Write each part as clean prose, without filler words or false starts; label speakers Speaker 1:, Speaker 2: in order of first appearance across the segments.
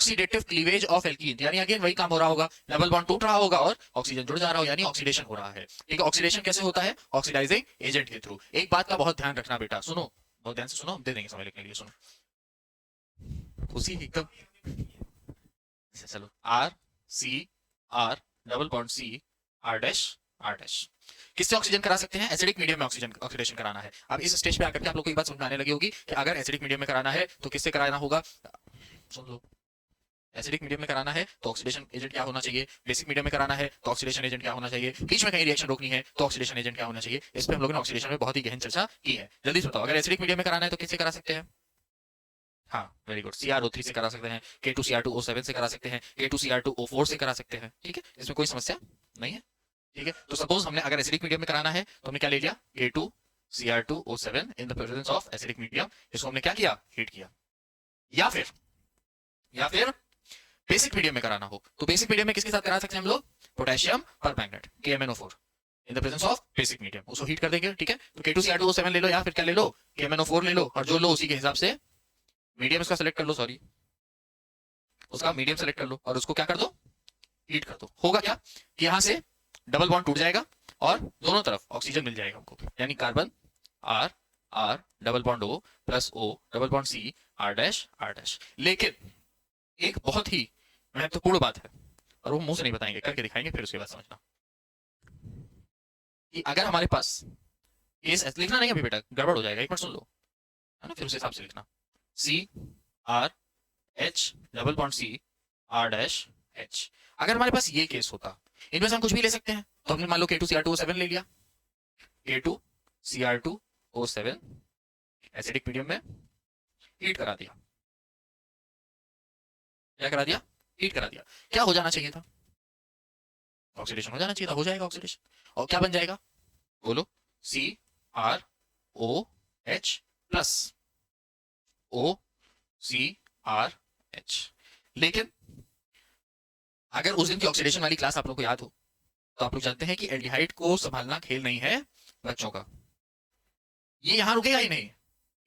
Speaker 1: Oxidative cleavage of alkene, यानी again वही काम हो रहा होगा, डबल बॉन्ड टूट रहा होगा और ऑक्सीजन जुड़ जा रहा होगा, यानी ऑक्सीडेशन हो रहा है। ठीक है, ऑक्सीडेशन कैसे होता है? ऑक्सीडाइजिंग एजेंट के थ्रू। एक बात का बहुत ध्यान रखना बेटा, सुनो बहुत ध्यान से सुनो, हम दे देंगे समझने के लिए, सुनो उसी एकदम। चलो, R C R double bond C R dash R dash. किससे ऑक्सीजन करा सकते हैं? एसिडिक मीडियम में ऑक्सीजन ऑक्सीडेशन कराना है। अब इस स्टेज पे आकर के आप लोग को एक बात समझ में आने लगी होगी कि अगर एसिडिक मीडियम में कराना है तो किससे कराना होगा। सुन लो, एसिडिक मीडियम में कराना है तो ऑक्सीडेशन एजेंट क्या होना चाहिए, बेसिक मीडियम में कराना है तो ऑक्सीडेशन एजेंट क्या होना चाहिए, बीच में कहीं रिएक्शन रोकनी है तो ऑक्सीडेशन एजेंट क्या होना चाहिए। इस पे हम लोगों ने ऑक्सीडेशन में बहुत ही गहन चर्चा की है। जल्दी से बताओ, अगर एसिडिक मीडियम में कराना है तो किससे करा सकते हैं? हाँ वेरी गुड, CrO3 से करा सकते हैं, K2Cr2O7 से करा सकते हैं, K2Cr2O4 से करा सकते हैं। ठीक है, इसमें कोई समस्या नहीं है। ठीक है, तो सपोज हमने अगर एसिडिक मीडियम में कराना है तो हमने क्या ले लिया, K2Cr2O7 in the presence of acidic medium, इसको हमने क्या किया, हीट किया। या फिर बेसिक मीडियम में कराना हो तो बेसिक मीडियम में किसके साथ करा सकते हैं हम लोग, potassium permanganate KMnO4 in the presence of basic medium, उसको हीट कर देंगे। ठीक है, तो K2Cr2O7 ले लो या फिर क्या ले लो, KMnO4 ले लो, और जो लो उसी के हिसाब से मीडियम उसका सेलेक्ट कर लो, सॉरी उसका मीडियम सेलेक्ट कर लो और उसको क्या कर दो, हीट कर दो। होगा क्या कि यहां से डबल बॉन्ड टूट जाएगा और दोनों तरफ ऑक्सीजन मिल जाएगा हमको, यानी carbon R R double bond O plus O double bond C R dash R dash. लेकिन एक बहुत ही महत्वपूर्ण बात है और वो मुंह से नहीं बताएंगे, करके दिखाएंगे, फिर उसके बाद समझना कि अगर हमारे पास केस लिखना नहीं अभी बेटा, गड़बड़ हो जाएगा, एक मिनट सुन लो, है ना, फिर उस हिसाब से लिखना। C R H double bond C R dash H। अगर हमारे पास ये केस होता, इनमें से हम कुछ भी ले सकते हैं, तो हमने मान लो K2Cr2O7 ले लिया, K2Cr2O7 एसिडिक मीडियम में हीट करा दिया। क्या करा दिया, हीट करा दिया। क्या हो जाना चाहिए था, ऑक्सीडेशन हो जाना चाहिए था, हो जाएगा ऑक्सीडेशन, और क्या बन जाएगा बोलो, CrOH प्लस OCrH। लेकिन अगर उस दिन की ऑक्सीडेशन वाली क्लास आप लोग को याद हो तो आप लोग जानते हैं कि एल्डिहाइड को संभालना खेल नहीं है बच्चों का, ये यहां रुकेगा ही नहीं,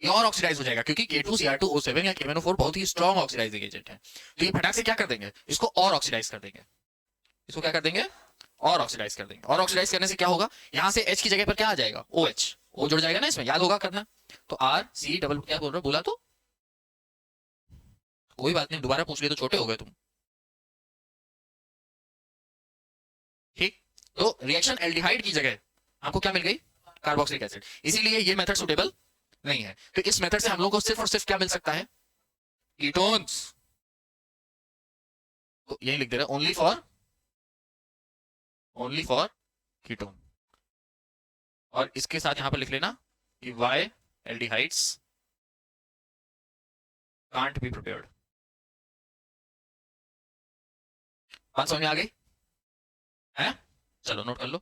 Speaker 1: ये और ऑक्सीडाइज हो जाएगा, क्योंकि K2Cr2O7 या KMnO4 बहुत ही स्ट्रॉन्ग ऑक्सीडाइजिंग एजेंट है। तो ये फटाक से क्या कर देंगे, इसको और ऑक्सीडाइज कर देंगे, इसको क्या कर देंगे, और ऑक्सीडाइज कर देंगे। और ऑक्सीडाइज करने से क्या होगा, यहां से H की जगह पर क्या आ जाएगा, OH, O जुड़ जाएगा ना इसमें, याद होगा करना। तो R C डबल क्या बोल रहे हो, बोला तो कोई बात नहीं, दोबारा पूछ लिए तो छोटे हो गए तुम। ठीक, तो रिएक्शन एल्डिहाइड की जगह हमको क्या मिल गई, कार्बोक्सिलिक एसिड, इसीलिए ये मेथड सुटेबल नहीं है। तो इस मेथड से हम लोग को सिर्फ और सिर्फ क्या मिल सकता है, कीटोन्स। तो यही लिख दे रहे, ओनली फॉर कीटोन। और इसके साथ यहां पर लिख लेना कि why aldehydes can't be prepared. बात समझ में आ गई है, चलो नोट कर लो।